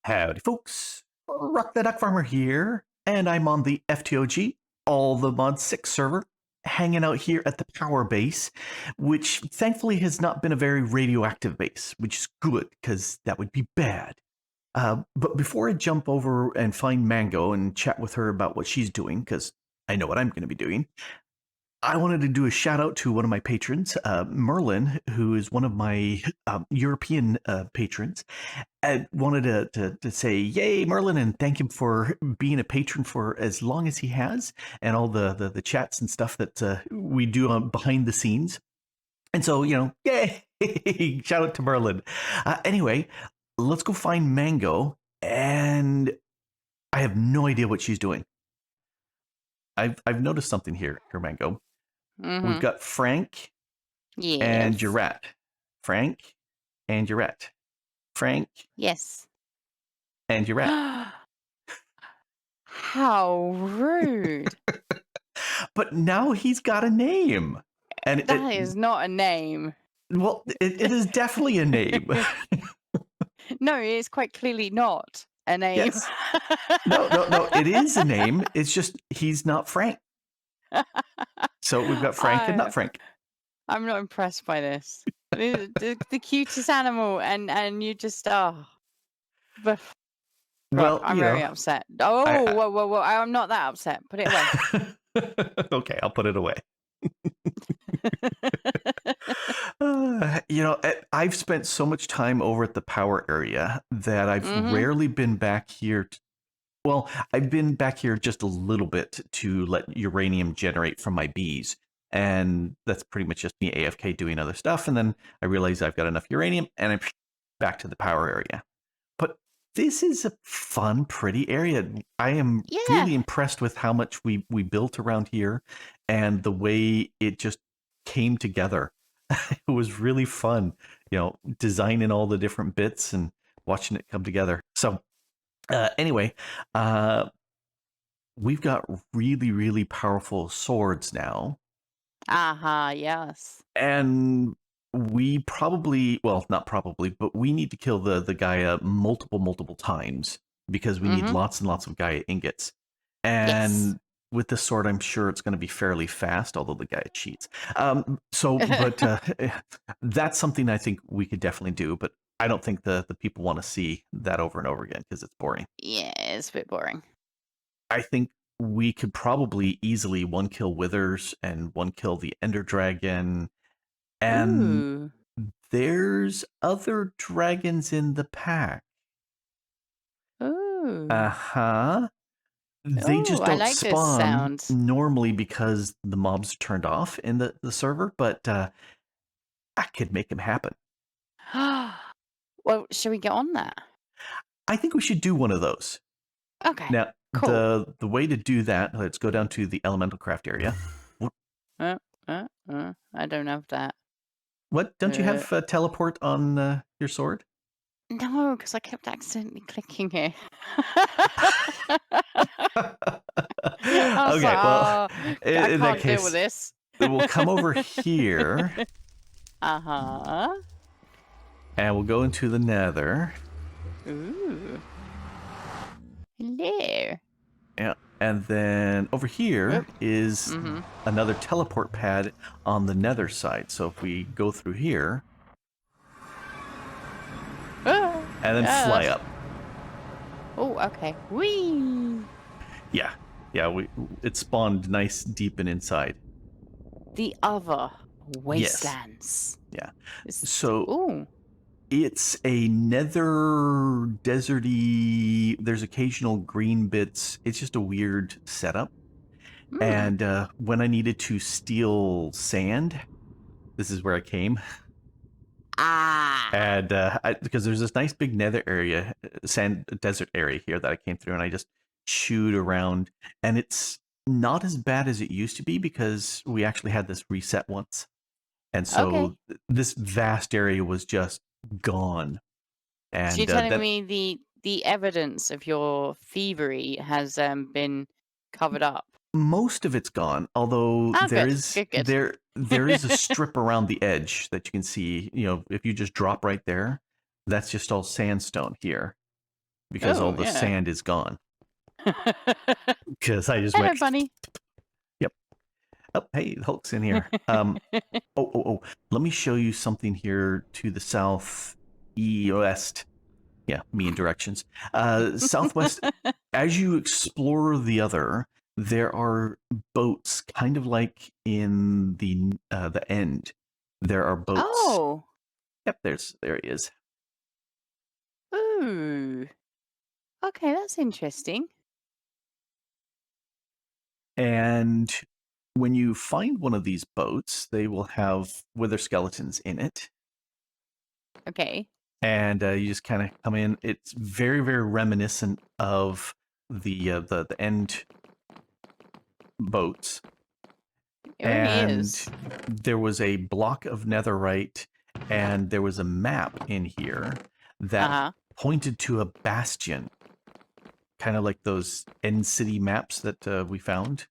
Howdy, folks. Rock the Duck Farmer here, and I'm on the FTOG, all the mod 6 server, hanging out here at the power base, which thankfully has not been a very radioactive base, which is good, because that would be bad. But before I jump over and find Mango and chat with her about what she's doing, because I know what I'm going to be doing, I wanted to do a shout out to one of my patrons, Merlin, who is one of my European patrons. I wanted to say, yay, Merlin, and thank him for being a patron for as long as he has, and all the chats and stuff that we do behind the scenes. And so, yay, shout out to Merlin. Anyway, let's go find Mango, and I have no idea what she's doing. I've noticed something here, Mango. We've got Frank and Jurat. Frank and Jurat. Frank. Yes. And Jurat. How rude. But now he's got a name. And that is not a name. Well, it is definitely a name. No, it's quite clearly not a name. Yes. No, it is a name. It's just he's not Frank. So we've got Frank and not Frank. I'm not impressed by this. the cutest animal, and you just well, I'm very upset. Whoa! I'm not that upset. Put it away. Okay, I'll put it away. I've spent so much time over at the power area that I've rarely been back here. Well, I've been back here just a little bit to let uranium generate from my bees. And that's pretty much just me AFK doing other stuff. And then I realize I've got enough uranium and I'm back to the power area. But this is a fun, pretty area. I am really impressed with how much we built around here and the way it just came together. It was really fun, designing all the different bits and watching it come together. So anyway, we've got really, really powerful swords now. Yes. And we probably, well, not probably, but we need to kill the Gaia multiple times because we need lots and lots of Gaia ingots. And with this sword, I'm sure it's going to be fairly fast, although the Gaia cheats. But that's something I think we could definitely do. But I don't think the people want to see that over and over again because it's boring. Yeah, it's a bit boring. I think we could probably easily one kill Withers and one kill the Ender Dragon. And there's other dragons in the pack. Ooh. They just don't spawn normally because the mobs turned off in the server, but I could make them happen. Well, should we get on that? I think we should do one of those. Okay. Now, cool. the way to do that, let's go down to the elemental craft area. I don't have that. What? Don't you have teleport on your sword? No, because I kept accidentally clicking it. Okay, well, in that case, deal with this. We'll come over here. And we'll go into the nether. Ooh. Hello. Yeah, and then over here is another teleport pad on the nether side. So if we go through here, and then fly up. Oh, okay. Whee! Yeah, it spawned nice deep and inside. The other wastelands. Yes. Yeah. So it's a nether deserty. There's occasional green bits. It's just a weird setup. And when I needed to steal sand, this is where I came. And because there's this nice big nether area, sand desert area here that I came through, and I just chewed around, and it's not as bad as it used to be because we actually had this reset once, and so this vast area was just gone. And so you're telling me the evidence of your thievery has been covered up? Most of it's gone, although there is a strip around the edge that you can see. If you just drop right there, that's just all sandstone here. because all Oh, the yeah. sand is gone. Because I just Hello, went, bunny. yep. Oh, hey, Hulk's in here. Oh. Let me show you something here to the south west. Yeah, me in directions. Southwest. As you explore the other, there are boats, kind of like in the end. There are boats. Oh. Yep, there he is. Ooh. Okay, that's interesting. And when you find one of these boats, they will have wither skeletons in it. Okay. And you just kind of come in. It's very, very reminiscent of the end boats. It really And is. there was a block of netherite, and there was a map in here that Uh-huh. pointed to a bastion, kind of like those end city maps that we found.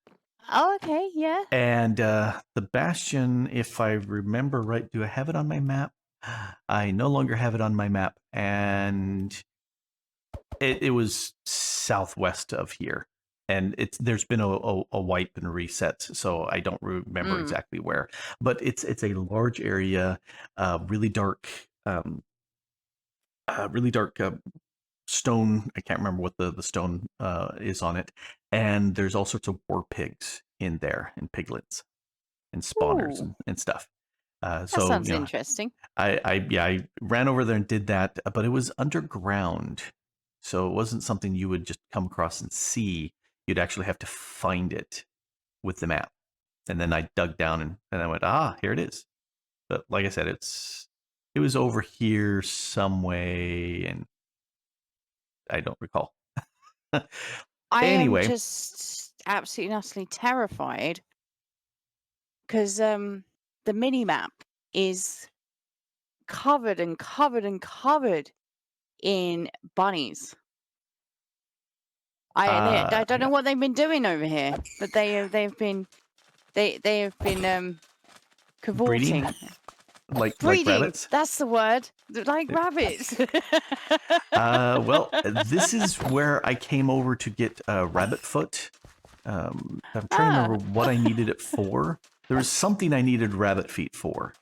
Oh, okay, yeah. And the bastion, if I remember right, do I have it on my map? I no longer have it on my map, and it was southwest of here. And there's been a wipe and reset, so I don't remember Mm. exactly where. But it's a large area, really dark, really dark stone. I can't remember what the stone is on it. And there's all sorts of war pigs in there, and piglets and spawners Ooh, and stuff. that So sounds interesting. I ran over there and did that, but it was underground, so it wasn't something you would just come across and see. You'd actually have to find it with the map, and then I dug down and I went, here it is. But like I said, it was over here some way, and I don't recall. I am Anyway, just absolutely and utterly terrified because the mini map is covered and covered and covered in bunnies. I don't know yeah, what they've been doing over here, but they've been breeding cavorting. like Breeding, rabbits. that's the word. They're like rabbits. Well, this is where I came over to get rabbit foot. I'm trying to remember Ah, what I needed it for. There was something I needed rabbit feet for.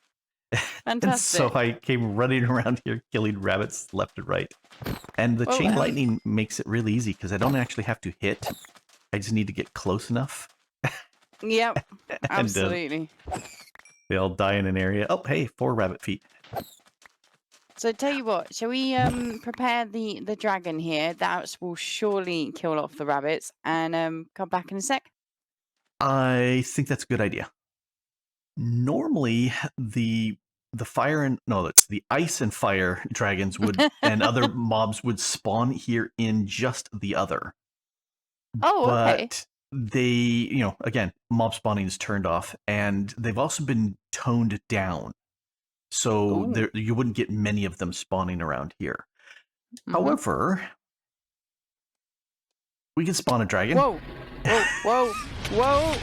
And so fantastic. I came running around here killing rabbits left and right. And the Well, chain lightning makes it really easy because I don't actually have to hit. I just need to get close enough. yep, And absolutely. they all die in an area. Oh, hey, 4 rabbit feet. So tell you what, shall we prepare the dragon here? That will surely kill off the rabbits and come back in a sec. I think that's a good idea. Normally, the fire and no, it's the ice and fire dragons would and other mobs would spawn here in just the other. Oh, okay. But they, again, mob spawning is turned off, and they've also been toned down. So Ooh. you wouldn't get many of them spawning around here. Mm-hmm. However, we can spawn a dragon. Whoa, whoa, whoa, whoa.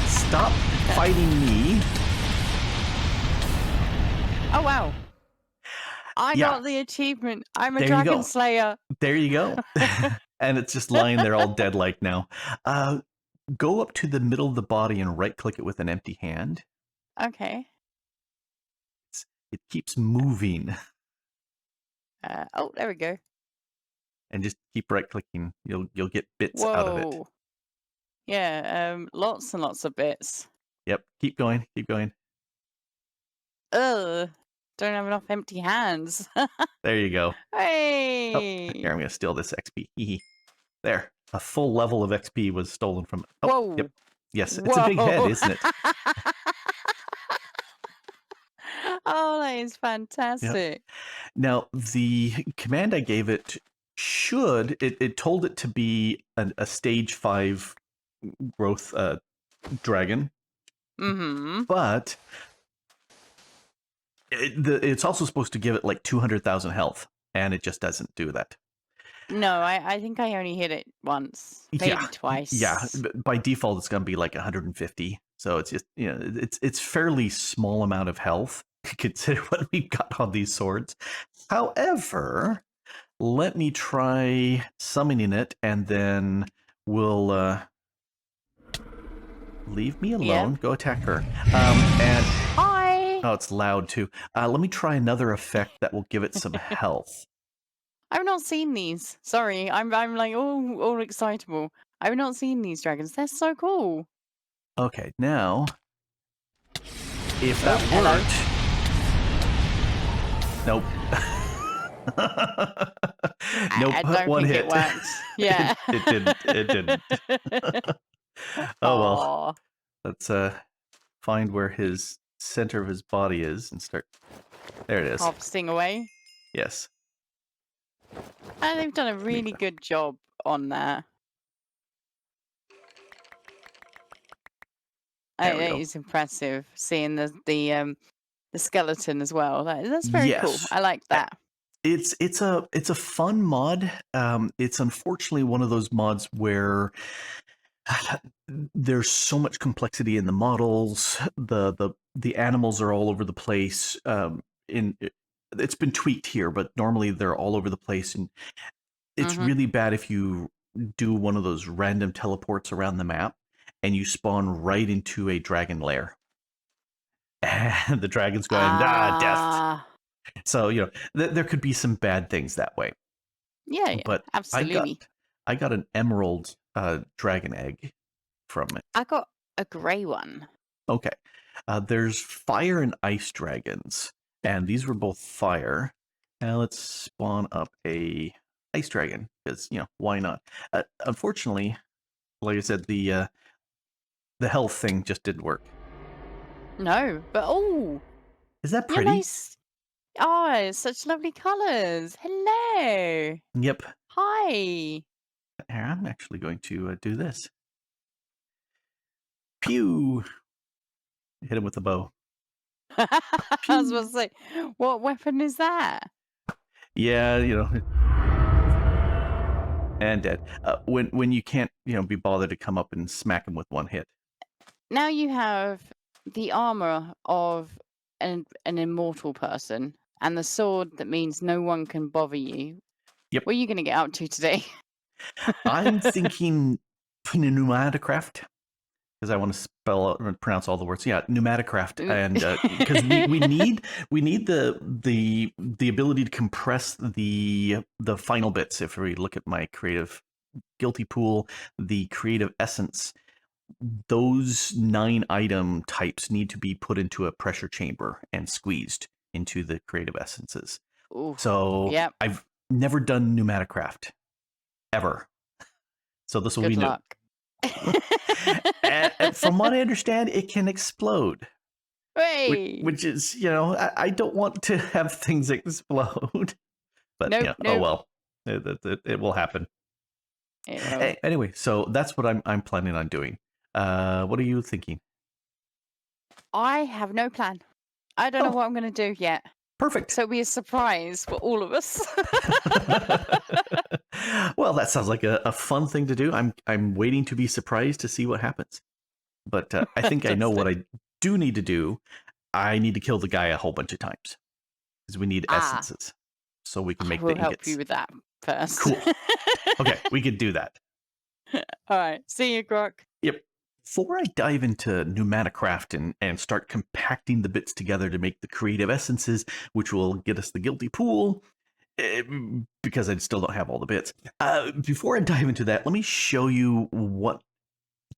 Stop fighting me. Oh, wow. I Yeah, got the achievement. I'm a there you dragon go. slayer. There you go. And it's just lying there all dead like now. Go up to the middle of the body and right click it with an empty hand. Okay. It keeps moving. Oh, there we go. And just keep right clicking. You'll get bits out of it. Whoa. Yeah, lots and lots of bits. Yep, keep going, keep going. Ugh. Don't have enough empty hands. There you go. Oh, Hey. here I'm gonna steal this XP. There, a full level of XP was stolen from. Oh, yep, Whoa. yes, it's a big head, Whoa. isn't it? Oh, that is Yep. fantastic. Now the command I gave it it told it to be a stage 5 growth dragon, Mm-hmm. but it's also supposed to give it like 200,000 health, and it just doesn't do that. No, I think I only hit it once, maybe Yeah, twice. by default it's going to be like 150. So it's just it's fairly small amount of health. consider what we've got on these swords. However, let me try summoning it, and then we'll leave me alone. Yeah. Go attack her. And Hi. oh, it's loud too. Let me try another effect that will give it some health. I've not seen these. Sorry, I'm like all excitable. I've not seen these dragons. They're so cool. Okay, now if Oh, that hello. worked, nope. Nope. I don't One think it hit. worked. Yeah. It didn't. It didn't. Oh well. Aw. Let's find where his center of his body is and start. There it is. Harvesting away. Yes. And they've done a really good job on that. There we It go. is impressive seeing the skeleton as well. That's very cool. Yes. I like that. It's a fun mod. It's unfortunately one of those mods where there's so much complexity in the models. The animals are all over the place. It's been tweaked here, but normally they're all over the place, and it's Mm-hmm. really bad if you do one of those random teleports around the map and you spawn right into a dragon lair. And the dragon's going, death. So, there could be some bad things that way. Yeah, But absolutely. I got an emerald dragon egg from it. I got a grey one. Okay. There's fire and ice dragons, and these were both fire. Now let's spawn up a ice dragon, because, why not? Unfortunately, like I said, the health thing just didn't work. No, but Is that yeah, pretty? nice. Oh, it's such lovely colours. Hello. Yep. Hi. Here, I'm actually going to do this. Pew! Hit him with the bow. I was about to say, what weapon is that? Yeah, and dead. When you can't, be bothered to come up and smack him with one hit. Now you have the armor of an immortal person and the sword that means no one can bother you. Yep. What are you going to get up to today? I'm thinking Pneumaticraft, because I want to pronounce all the words. Yeah, Pneumaticraft, and because we need the ability to compress the final bits. If we look at my creative guilty pool, the creative essence, those 9 item types need to be put into a pressure chamber and squeezed into the creative essences. Ooh, So yep. I've never done Pneumaticraft ever. So this will Good be new. luck. And from what I understand, it can explode. Hey. Which is, I don't want to have things explode. But Nope, oh nope. well, it will happen. It will. Anyway, so that's what I'm planning on doing. What are you thinking? I have no plan. I don't know what I'm going to do yet. Perfect. So it'll be a surprise for all of us. Well, that sounds like a fun thing to do. I'm waiting to be surprised to see what happens. But I think I know what I do need to do. I need to kill the guy a whole bunch of times because we need essences so we can make the ingots. We'll help you with that first. Cool. Okay, we could do that. All right. See you, Grok. Yep. Before I dive into Pneumaticraft and start compacting the bits together to make the creative essences, which will get us the guilty pool, because I still don't have all the bits. Before I dive into that, let me show you what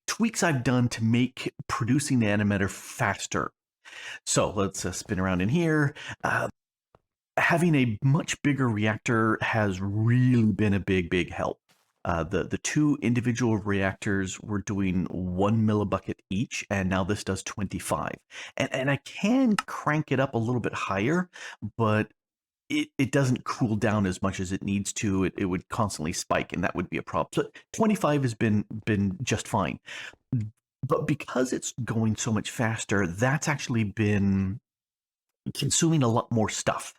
tweaks I've done to make producing the animator faster. So let's spin around in here. Having a much bigger reactor has really been a big help. The 2 individual reactors were doing 1 millibucket each, and now this does 25. And I can crank it up a little bit higher, but it doesn't cool down as much as it needs to. It would constantly spike, and that would be a problem. So 25 has been just fine. But because it's going so much faster, that's actually been consuming a lot more stuff.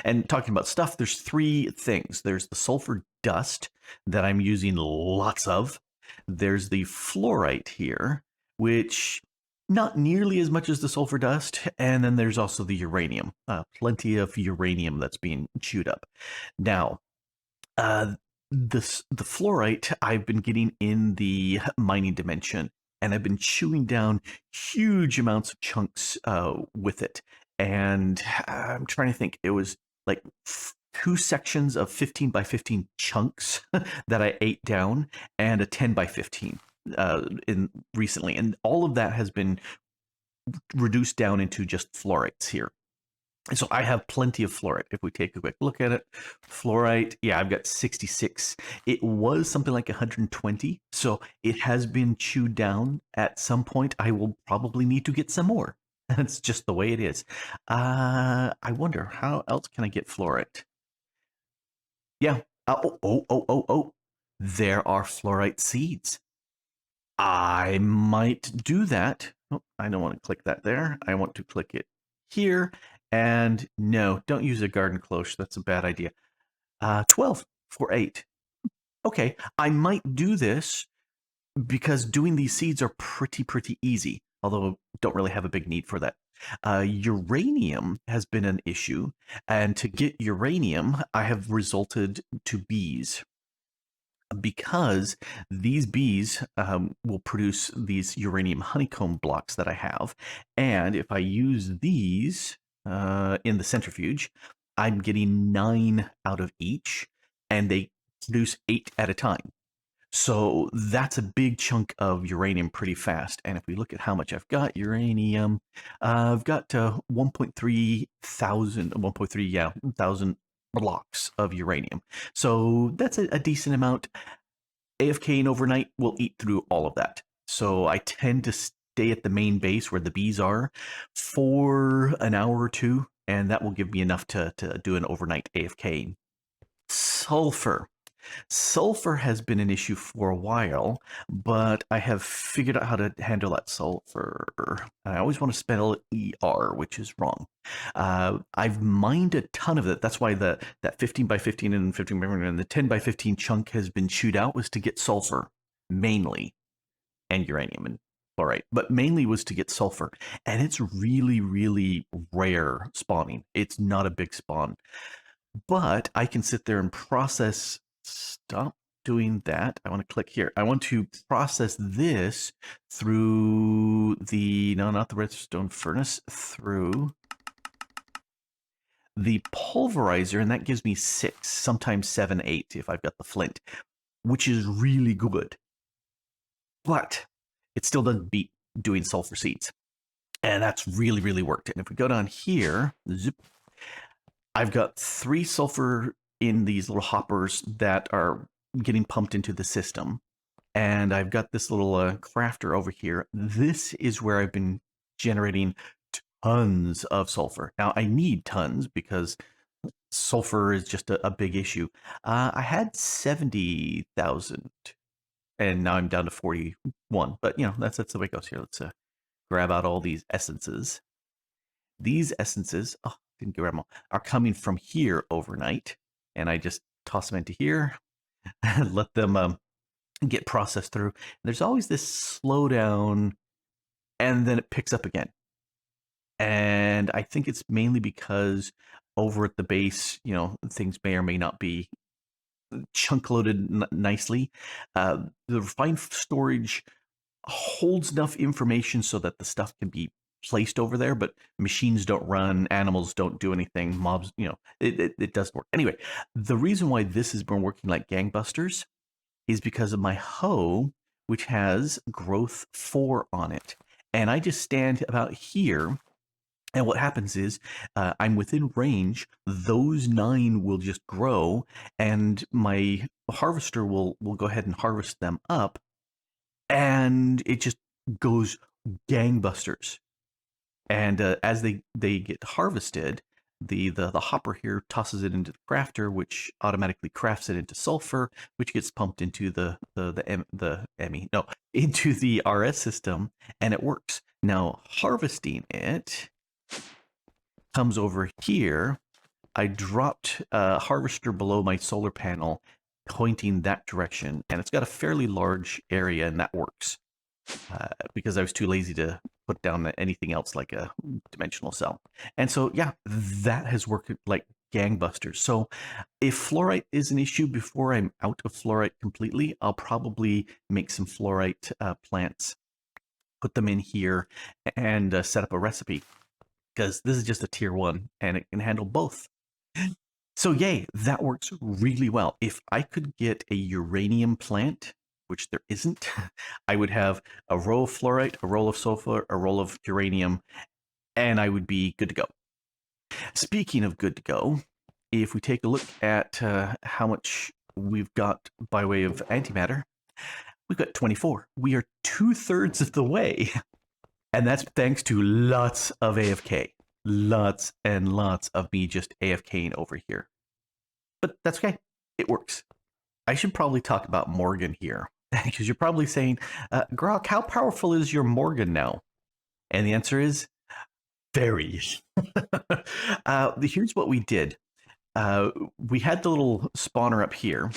And talking about stuff, there's 3 things. There's the sulfur dust that I'm using lots of. There's the fluorite here, which Not nearly as much as the sulfur dust, and then there's also the uranium. Plenty of uranium that's being chewed up. Now, uh, the fluorite I've been getting in the mining dimension, and I've been chewing down huge amounts of chunks with it. And I'm trying to think, it was like two sections of 15 by 15 chunks that I ate down, and a 10 by 15 in recently, and all of that has been reduced down into just fluorites here. So I have plenty of fluorite. If we take a quick look at it, fluorite, yeah, I've got 66. It was something like 120, so it has been chewed down. At some point, I will probably need to get some more. That's just the way it is. I wonder, how else can I get fluorite? Yeah. Oh. There are fluorite seeds. I might do that. Oh, I don't want to click that there. I want to click it here. And no, don't use a garden cloche. That's a bad idea. 12 for 8. Okay, I might do this because doing these seeds are pretty easy, although don't really have a big need for that. Uranium has been an issue, and to get uranium, I have resorted to bees, because these bees will produce these uranium honeycomb blocks that I have. And if I use these in the centrifuge, I'm getting 9 out of each, and they produce 8 at a time. So that's a big chunk of uranium pretty fast. And if we look at how much I've got uranium, I've got 1.3 thousand, 1.3, yeah, thousand blocks of uranium. So that's a decent amount. AFKing overnight will eat through all of that. So I tend to stay at the main base where the bees are for an hour or two, and that will give me enough to do an overnight AFK. Sulfur. Sulfur has been an issue for a while, but I have figured out how to handle that sulfur. I always want to spell ER, which is wrong. I've mined a ton of it. That's why that 15 by 15 and 15 by 15 and the 10 by 15 chunk has been chewed out, was to get sulfur, mainly, and uranium and fluorite, but mainly was to get sulfur. And it's really rare spawning. It's not a big spawn. But I can sit there and process. Stop doing that. I want to click here. I want to process this through the, no, not the redstone furnace, through the pulverizer, and that gives me 6, sometimes 7, 8 if I've got the flint, which is really good. But it still doesn't beat doing sulfur seeds. And that's really worked. And if we go down here, zip, I've got 3 sulfur in these little hoppers that are getting pumped into the system. And I've got this little crafter over here. This is where I've been generating tons of sulfur. Now, I need tons because sulfur is just a big issue. I had 70,000, and now I'm down to 41. But, you know, that's the way it goes here. Let's grab out all these essences. These essences, oh, didn't grab them all, are coming from here overnight. And I just toss them into here and let them get processed through. And there's always this slowdown, and then it picks up again. And I think it's mainly because over at the base, you know, things may or may not be chunk loaded nicely. The refined storage holds enough information so that the stuff can be placed over there, but machines don't run, animals don't do anything, mobs, you know, it doesn't work. Anyway, the reason why this has been working like gangbusters is because of my hoe, which has growth 4 on it. And I just stand about here, and what happens is I'm within range. Those 9 will just grow, and my harvester will go ahead and harvest them up, and it just goes gangbusters. And as they get harvested, the hopper here tosses it into the crafter, which automatically crafts it into sulfur, which gets pumped into the ME, no, into the RS system, and it works. Now harvesting it comes over here. I dropped a harvester below my solar panel, pointing that direction, and it's got a fairly large area, and that works because I was too lazy to put down anything else like a dimensional cell. And so, yeah, that has worked like gangbusters. So if fluorite is an issue before I'm out of fluorite completely, I'll probably make some fluorite plants, put them in here, and set up a recipe, because this is just a tier 1 and it can handle both. So yay, that works really well. If I could get a uranium plant, which there isn't, I would have a row of fluorite, a roll of sulfur, a roll of uranium, and I would be good to go. Speaking of good to go, if we take a look at how much we've got by way of antimatter, we've got 24. We are 2/3 of the way. And that's thanks to lots of AFK. Lots and lots of me just AFKing over here. But that's okay. It works. I should probably talk about Morgan here, because you're probably saying, Grok, how powerful is your Morgan now? And the answer is very. Here's what we did. We had the little spawner up here,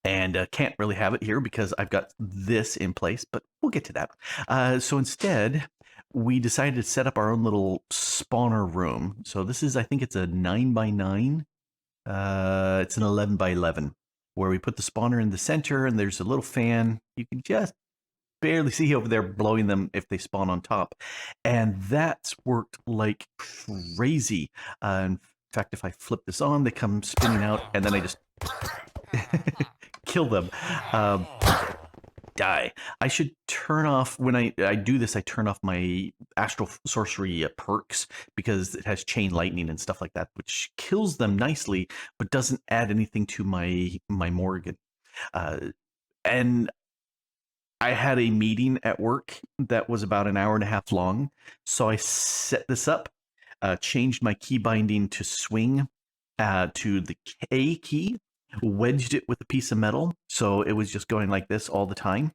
and can't really have it here because I've got this in place, but we'll get to that. So instead, we decided to set up our own little spawner room. So this is, I think it's a 9x9. It's an 11x11, where we put the spawner in the center, and there's a little fan. You can just barely see over there blowing them if they spawn on top. And that's worked like crazy. In fact, if I flip this on, they come spinning out, and then I just kill them. Die. I should turn off, when I do this, I turn off my astral sorcery perks, because it has chain lightning and stuff like that, which kills them nicely, but doesn't add anything to my Morgan. And I had a meeting at work that was about an hour and a half long, so I set this up, changed my key binding to swing to the K key, wedged it with a piece of metal, so it was just going like this all the time,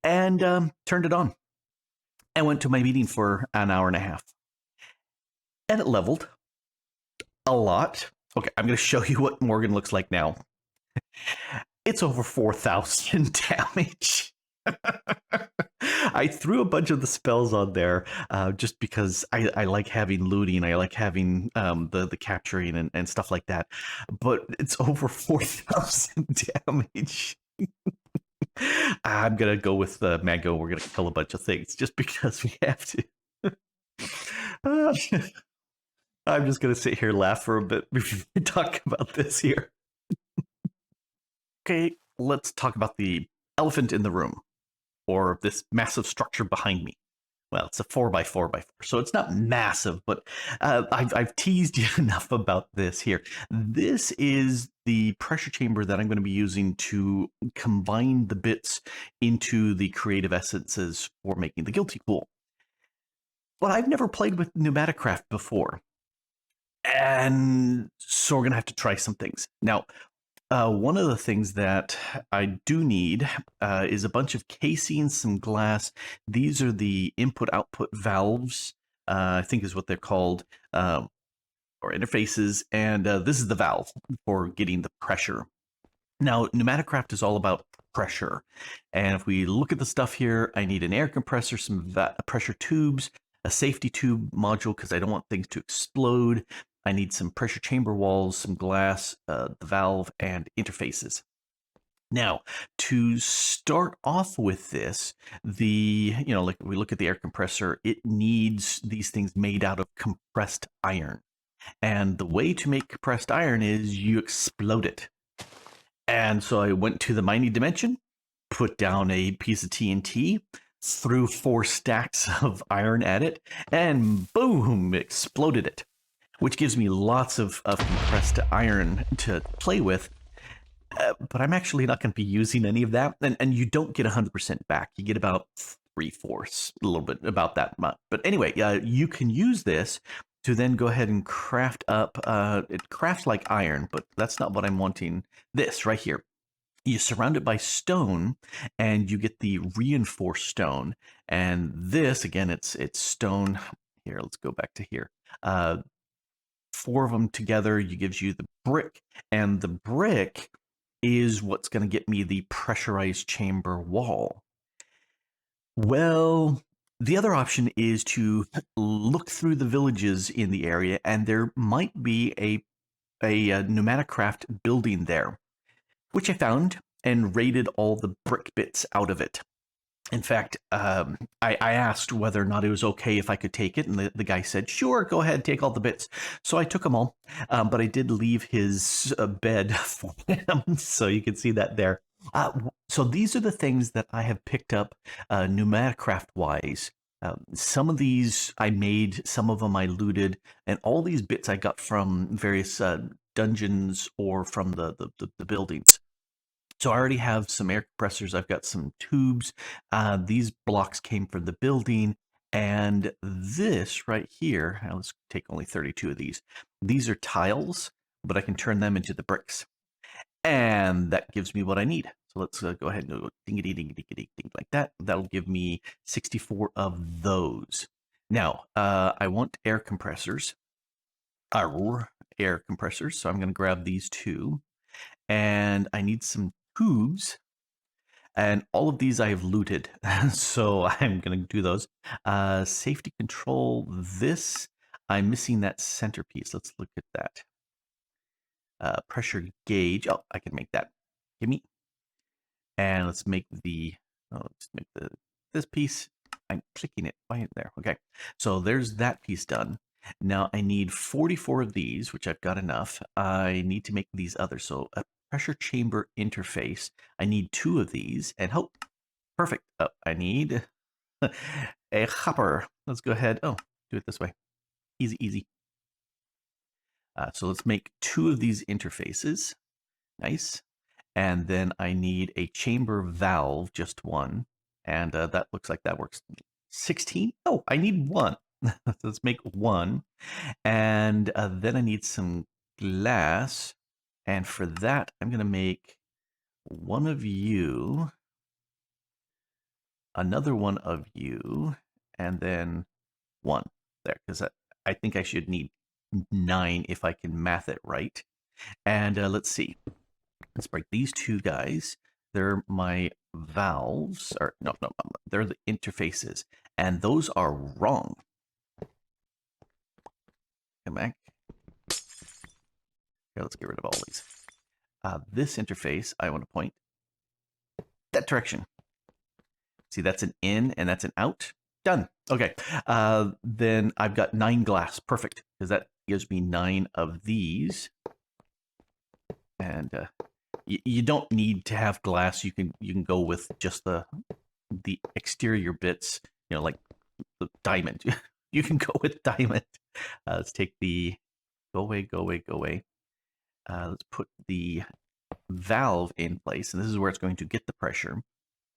and turned it on, and went to my meeting for an hour and a half. And it leveled a lot. Okay, I'm going to show you what Morgan looks like now. It's over 4,000 damage. I threw a bunch of the spells on there just because I like having looting. I like having the capturing and stuff like that. But it's over 4,000 damage. I'm going to go with the Mago. We're going to kill a bunch of things just because we have to. I'm just going to sit here, laugh for a bit before we talk about this here. Okay, let's talk about the elephant in the room, or this massive structure behind me. Well, it's a 4x4x4, so it's not massive, but I've teased you enough about this here. This is the pressure chamber that I'm going to be using to combine the bits into the creative essences for making the guilty pool. But I've never played with Pneumaticraft before, and so we're going to have to try some things. Now, one of the things that I do need is a bunch of casings, some glass. These are the input-output valves, I think is what they're called, or interfaces, and this is the valve for getting the pressure. Now, Pneumaticraft is all about pressure, and if we look at the stuff here, I need an air compressor, some pressure tubes, a safety tube module because I don't want things to explode. I need some pressure chamber walls, some glass, the valve, and interfaces. Now, to start off with this, like we look at the air compressor, it needs these things made out of compressed iron. And the way to make compressed iron is you explode it. And so I went to the mining dimension, put down a piece of TNT, threw 4 stacks of iron at it, and boom, exploded it, which gives me lots of compressed iron to play with. But I'm actually not going to be using any of that, and you don't get 100% back. You get about 3/4, a little bit about that much. But anyway, you can use this to then go ahead and craft up. It crafts like iron, but that's not what I'm wanting. This right here. You surround it by stone, and you get the reinforced stone. And this, again, it's stone. Here, let's go back to here. 4 of them together gives you the brick, and the brick is what's going to get me the pressurized chamber wall. Well, The other option is to look through the villages in the area, and there might be a Pneumaticraft building there, which I found and raided all the brick bits out of it. In fact, I asked whether or not it was okay if I could take it, and the guy said, sure, go ahead, take all the bits. So I took them all, but I did leave his bed for him, so you can see that there. So these are the things that I have picked up Pneumaticraft-wise. Some of these I made, some of them I looted, and all these bits I got from various dungeons or from the buildings. So I already have some air compressors. I've got some tubes. These blocks came from the building. And this right here, let's take only 32 of these. These are tiles, but I can turn them into the bricks. And that gives me what I need. So let's go ahead and go dingity dingity ding like that. That'll give me 64 of those. Now, I want air compressors. Air compressors. So I'm going to grab these two. And I need some tubes, and all of these I have looted, so I'm going to do those. Safety control, this, I'm missing that centerpiece. Let's look at that. Pressure gauge, oh, I can make that. Give me. And let's make this piece. I'm clicking it right there. Okay, so there's that piece done. Now I need 44 of these, which I've got enough. I need to make these others. So a pressure chamber interface. I need 2 of these, and oh, perfect. Oh, I need a hopper. Let's go ahead. Oh, do it this way. Easy, easy. So let's make 2 of these interfaces. Nice. And then I need a chamber valve, just one. And that looks like that works. 16? Oh, I need 1. Let's make 1. And then I need some glass. And for that, I'm going to make 1 of you, another 1 of you, and then 1 there. Because I think I should need 9 if I can math it right. And let's see. Let's break these 2 guys. They're my valves, or no, they're the interfaces, and those are wrong. Come back. Here, let's get rid of all these. This interface, I want to point that direction. See, that's an in and that's an out. Done. Okay. Then I've got 9 glass. Perfect, because that gives me 9 of these. And you don't need to have glass. You can go with just the exterior bits. You know, like the diamond. You can go with diamond. Let's take the go away. Let's put the valve in place, and this is where it's going to get the pressure.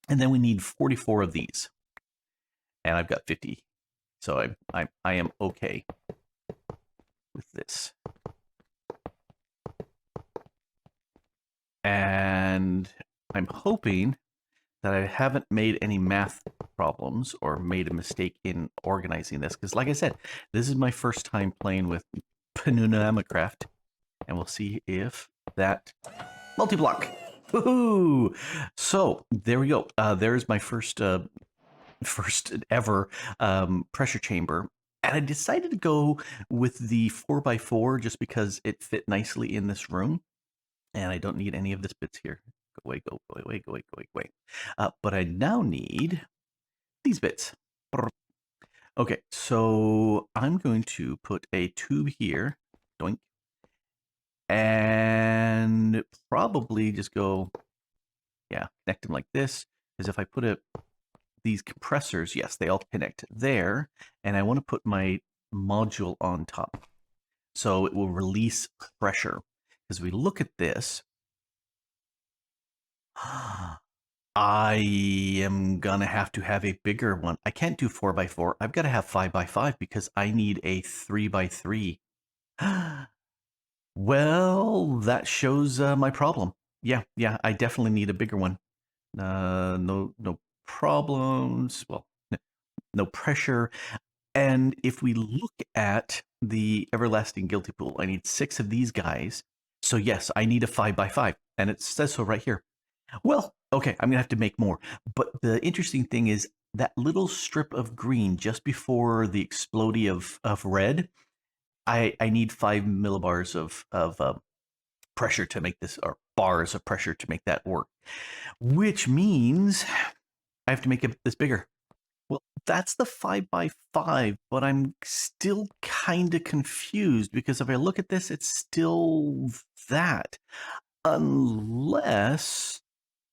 And then we need 44 of these, and I've got 50, so I am okay with this. And I'm hoping that I haven't made any math problems or made a mistake in organizing this, because like I said, this is my first time playing with Pneumaticraft, and we'll see if that multi-block. Woohoo! So there we go. There's my first ever pressure chamber, and I decided to go with the 4x4 just because it fit nicely in this room. And I don't need any of this bits here. Go away. But I now need these bits. Okay, so I'm going to put a tube here. Doink. And probably just go, yeah, connect them like this. Because if I put these compressors, yes, they all connect there. And I want to put my module on top. So it will release pressure. As we look at this, I am gonna have to have a bigger one. I can't do 4x4. I've got to have 5x5 because I need a 3x3. Well, that shows my problem. Yeah, I definitely need a bigger one. No problems. Well, no pressure. And if we look at the Everlasting Guilty Pool, I need 6 of these guys. So yes, I need a 5x5, and it says so right here. Well, okay, I'm gonna have to make more. But the interesting thing is, that little strip of green just before the exploding of red, I need 5 millibars of pressure to make this, or bars of pressure to make that work, which means I have to make this bigger. Well, that's the 5 by 5, but I'm still kind of confused because if I look at this, it's still that. Unless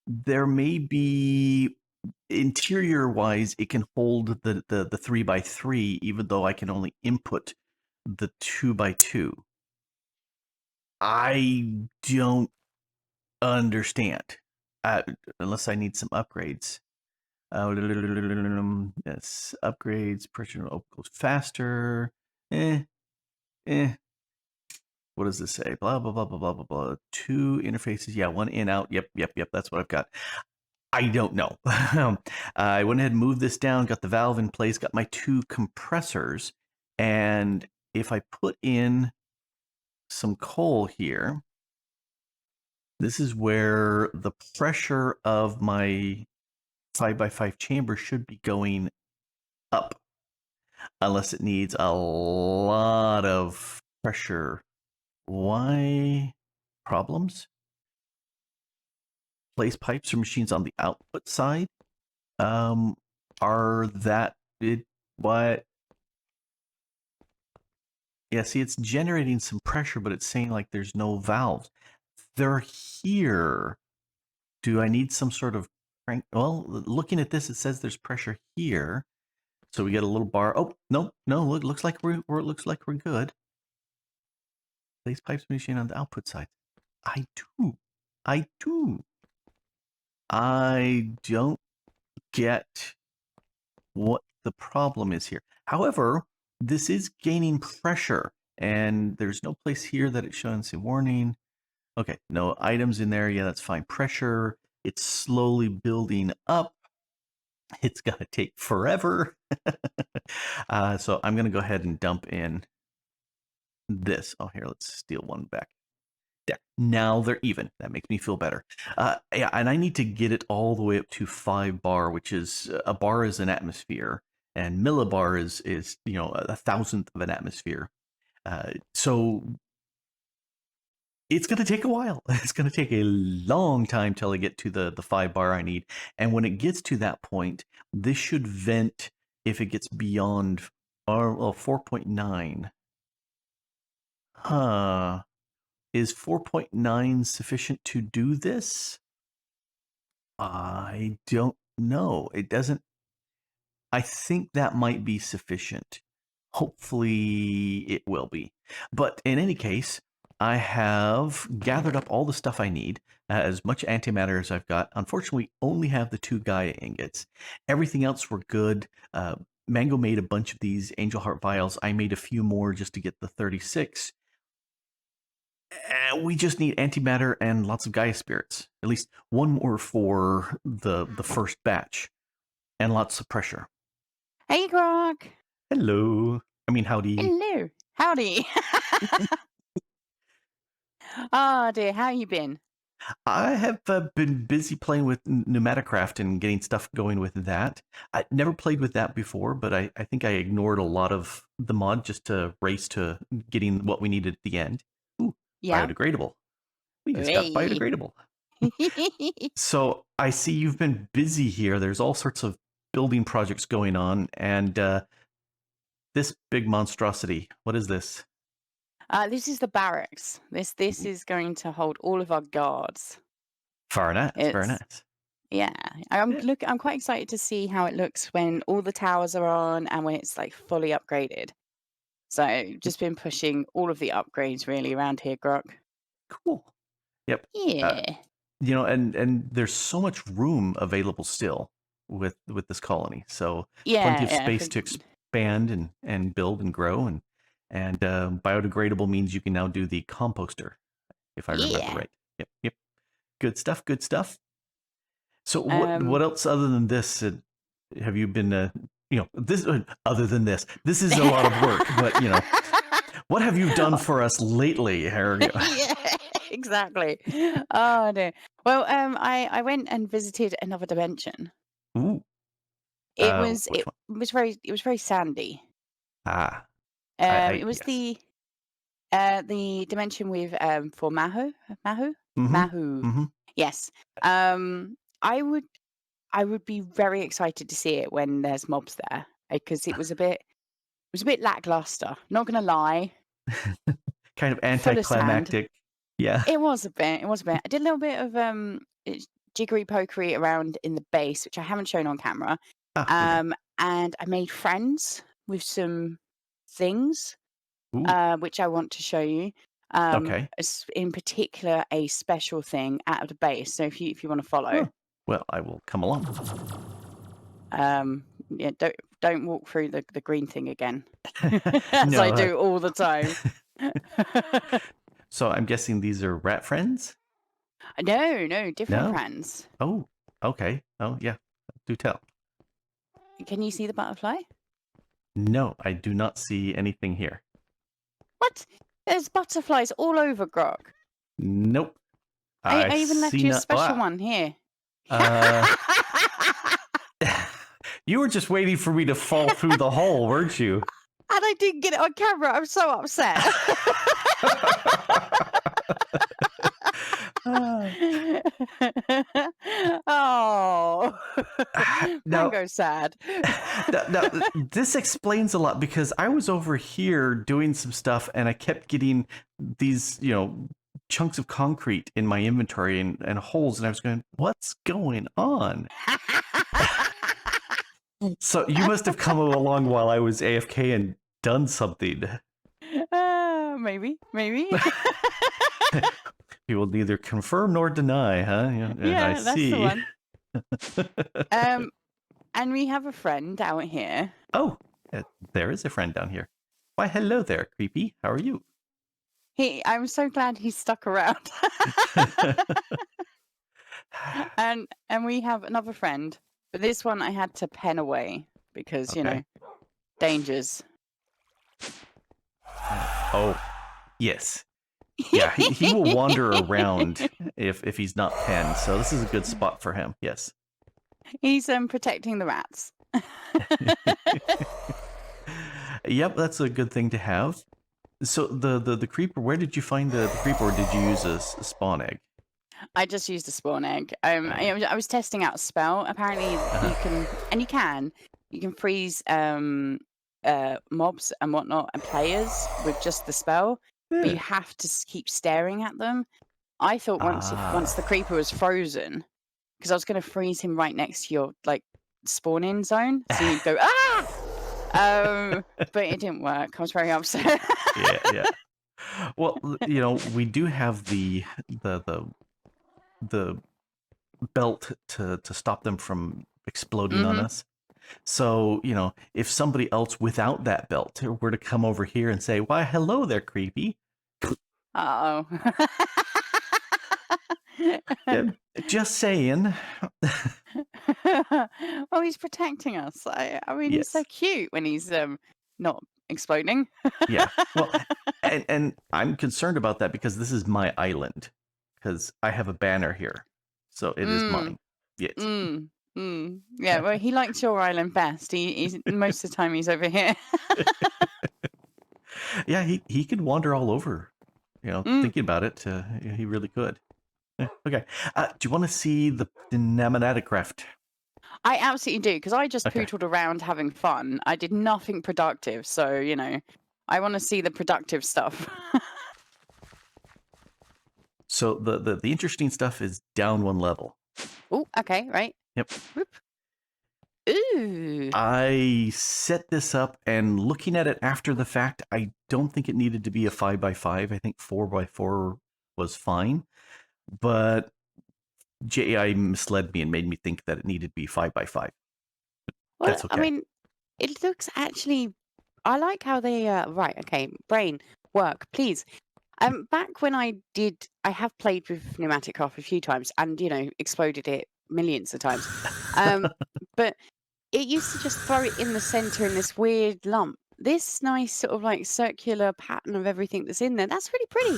there may be interior wise, it can hold the 3 by 3, even though I can only input the 2 by 2. I don't understand. Uh, Unless I need some upgrades. Yes, upgrades, pressure goes faster. Eh, eh. What does this say? Blah, blah, blah, blah, blah, blah, blah. 2 interfaces. Yeah, 1 in, out. Yep, yep, yep. That's what I've got. I don't know. I went ahead and moved this down, got the valve in place, got my 2 compressors. And if I put in some coal here, this is where the pressure of my 5 by 5 chamber should be going up, unless it needs a lot of pressure. Why problems? Place pipes for machines on the output side. Are that it? What? Yeah, see, it's generating some pressure, but it's saying like there's no valves. They're here. Do I need some sort of crank? Well, looking at this, it says there's pressure here. So we get a little bar. Oh, no, no, looks like we're good. Place pipes machine on the output side. I do. I do. I don't get what the problem is here. However, this is gaining pressure, and there's no place here that it shows a warning. Okay, no items in there. Yeah, that's fine. Pressure, it's slowly building up. It's going to take forever. So I'm going to go ahead and dump in this. Oh, here, let's steal one back. There. Now they're even. That makes me feel better. Yeah, and I need to get it all the way up to 5 bar, which is a bar is an atmosphere, and millibar is 1,000th of an atmosphere. So it's going to take a while. It's going to take a long time till I get to the 5 bar I need. And when it gets to that point, this should vent if it gets beyond 4.9. Huh. Is 4.9 sufficient to do this? I don't know. It doesn't. I think that might be sufficient. Hopefully it will be. But in any case, I have gathered up all the stuff I need, as much antimatter as I've got. Unfortunately, we only have the 2 Gaia ingots. Everything else were good. Mango made a bunch of these Angel Heart vials. I made a few more just to get the 36. We just need antimatter and lots of Gaia spirits. At least one more for the first batch, and lots of pressure. Hey, Grok. Hello. I mean, howdy. Hello. Howdy. Oh, dear. How you been? I have been busy playing with Pneumaticraft and getting stuff going with that. I never played with that before, but I think I ignored a lot of the mod just to race to getting what we needed at the end. Ooh, Yeah. biodegradable. We just got Hey. biodegradable. So I see you've been busy here. There's all sorts of building projects going on, and this big monstrosity. What is this? This is the barracks. This is going to hold all of our guards. Very nice. Very It's nice. yeah. I'm quite excited to see how it looks when all the towers are on and when it's like fully upgraded. So just been pushing all of the upgrades really around here, Grok. Cool. Yep. Yeah. And there's so much room available still with this colony. So plenty Yeah, of yeah. space to expand and build and grow, and biodegradable means you can now do the composter, if I remember Yeah. right. Yep. Yep. Good stuff. Good stuff. So Um what else other than this have you been this other than this is a lot of work, but what have you done for us lately, Harry? Yeah, exactly. Oh no. Well, I went and visited another dimension. Ooh, It was Which it one? was very sandy. Ah, It was yes. the dimension with for Mahu Mm-hmm. Mahu. Mm-hmm. Yes. I would be very excited to see it when there's mobs there because it was a bit lackluster. Not gonna lie, Kind of full of sand. anticlimactic. Yeah. It was a bit. It was a bit. I did a little bit of jiggery pokery around in the base, which I haven't shown on camera. Ah, okay. And I made friends with some things, Ooh, which I want to show you. okay. In particular, a special thing at the base. So if you want to follow, Oh, well, I will come along. yeah, don't walk through the green thing again, as I No. do all the time. So I'm guessing these are rat friends? No, no, different No? friends. Oh, okay. Oh, yeah. Do tell. Can you see the butterfly? No, I do not see anything here. What? There's butterflies all over Grok. Nope. I, I I even left see you a not. special one here. Uh, you were just waiting for me to fall through the hole, weren't you? And I didn't get it on camera. I'm so upset. Oh, Now, Mango's sad. now, this explains a lot because I was over here doing some stuff and I kept getting these, chunks of concrete in my inventory and holes, and I was going, what's going on? So you must have come Uh, along while I was AFK and done something. maybe, maybe. You will neither confirm nor deny, huh? Yeah, I Yeah, that's the see. one. And we have a friend out here. Oh, there is a friend down here. Why, hello there, creepy. How are you? I'm so glad he's stuck around. And we have another friend, but this one I had to pen away because Okay. dangers. Oh, yes. Yeah, he will wander around if he's not penned. So this is a good spot for him. Yes. He's protecting the rats. Yep, that's a good thing to have. So the creeper, where did you find the creeper, or did you use a spawn egg? I just used a spawn egg. Okay. I was testing out a spell. Apparently, you can freeze mobs and whatnot and players with just the spell, but you Yeah. have to keep staring at them. I thought once the creeper was frozen, because I was going to freeze him right next to your spawn-in zone, so you'd go but it didn't work. I was very upset. Yeah. Well, we do have the belt to stop them from exploding on Mm-hmm. us. So, if somebody else without that belt were to come over here and say, "Why, hello there, creepy." Uh-oh. Yeah, just saying. Well, he's protecting us. I mean, he's so Yes. cute when he's not exploding. Yeah. Well, and I'm concerned about that because this is my island. Because I have a banner here. So it is Mm, mine. Yes. yeah, well, he likes your island best. He's most of the time he's over here. Yeah, he could wander all over. Mm, Thinking about it, he really could. Yeah, okay. Do you want to see the Pneumaticraft? I absolutely do, because I just Okay. pootled around having fun. I did nothing productive, so I want to see the productive stuff. So the interesting stuff is down one level. Oh, okay, right. Yep. Whoop. Ooh. I set this up, and looking at it after the fact, I don't think it needed to be a 5x5. I think 4x4 was fine. But JAI misled me and made me think that it needed to be 5x5. Well, That's I okay. mean, it looks actually. I like how they. Right. Okay. Brain work, please. Back when I have played with Pneumaticraft a few times, and exploded it millions of times. But it used to just throw it in the center in this weird lump. This nice sort of like circular pattern of everything that's in there. That's really pretty.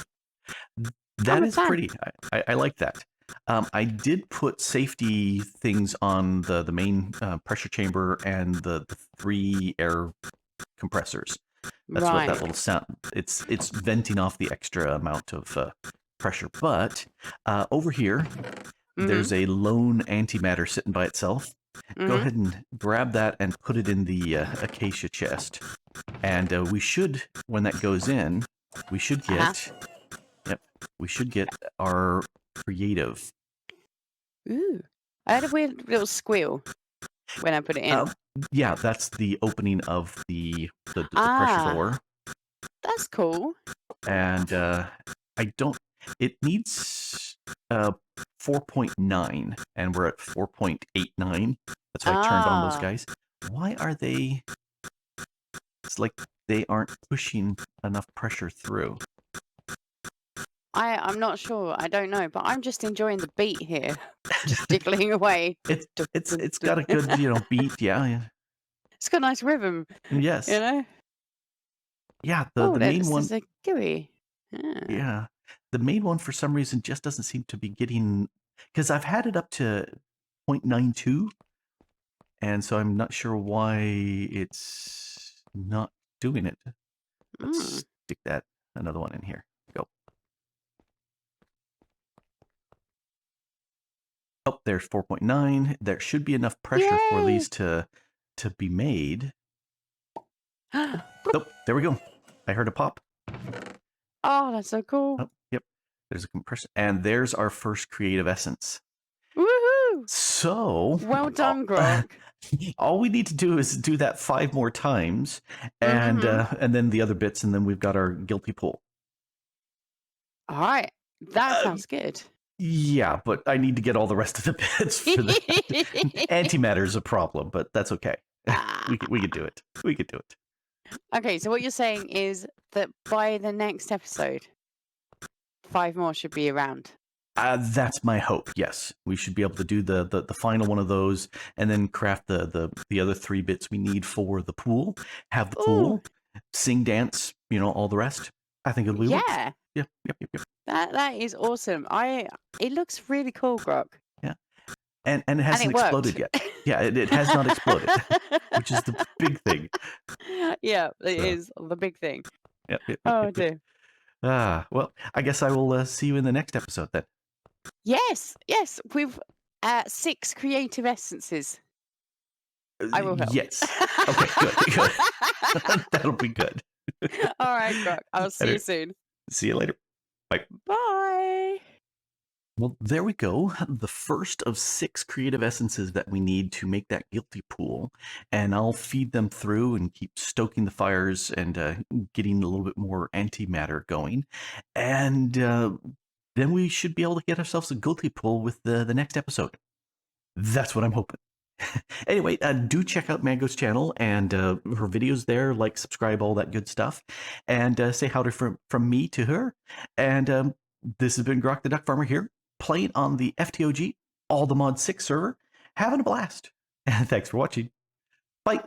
That I'm a is fan. pretty. I like that. I did put safety things on the main pressure chamber and the 3 air compressors. That's what that Right. little sound. It's venting off the extra amount of pressure. But over here, there's a lone antimatter sitting by itself. Go ahead and grab that and put it in the acacia chest. And we should, when that goes in, we should get. Yep, we should get our creative. Ooh. I had a weird little squeal when I put it in. Yeah, that's the opening of the pressure Ah. door. That's cool. And I don't. It needs 4.9, and we're at 4.89. That's why I turned on those guys. Why are they? It's like they aren't pushing enough pressure through. I'm not sure. I don't know, but I'm just enjoying the beat here, just jiggling away. It's got a good beat. Yeah. It's got a nice rhythm. Yes. You know. Yeah. The main one. There's a GUI. Yeah. The main one for some reason just doesn't seem to be getting, because I've had it up to 0.92, and so I'm not sure why it's not doing it. Let's stick another one in here. Go. Oh, there's 4.9. There should be enough pressure for these to be made. Oh, there we go. I heard a pop. Oh, that's so cool. Oh, yep. There's a compressor. And there's our first creative essence. Woohoo! So well done, Grok. All we need to do is do that 5 more times, and then the other bits, and then we've got our guilty pool. All right, that sounds good. Yeah, but I need to get all the rest of the bits for that. Antimatter is a problem, but that's okay. We could do it. We could do it. Okay, so what you're saying is that by the next episode, 5 more should be around. That's my hope. Yes, we should be able to do the final one of those, and then craft the other 3 bits we need for the pool. Have the pool, sing, dance, all the rest. I think it'll be yeah. Yep. That is awesome. It looks really cool, Grok. Yeah, and it hasn't exploded yet. Yeah, it has not exploded, which is the big thing. Yeah, it is the big thing. Yep, dear. Well, I guess I will see you in the next episode then. Yes, with 6 creative essences. I will help. Yes. Okay, good. That'll be good. All right, Grok. I'll see you soon. See you later. Bye. Bye. Well, there we go. The first of 6 creative essences that we need to make that guilty pool. And I'll feed them through and keep stoking the fires and getting a little bit more antimatter going. And then we should be able to get ourselves a guilty pool with the next episode. That's what I'm hoping. Anyway, do check out Mango's channel and her videos there, like, subscribe, all that good stuff, and say howdy from me to her. And this has been Grok the Duck Farmer here, playing on the FTOG All the Mod 6 server, having a blast. And thanks for watching. Bye.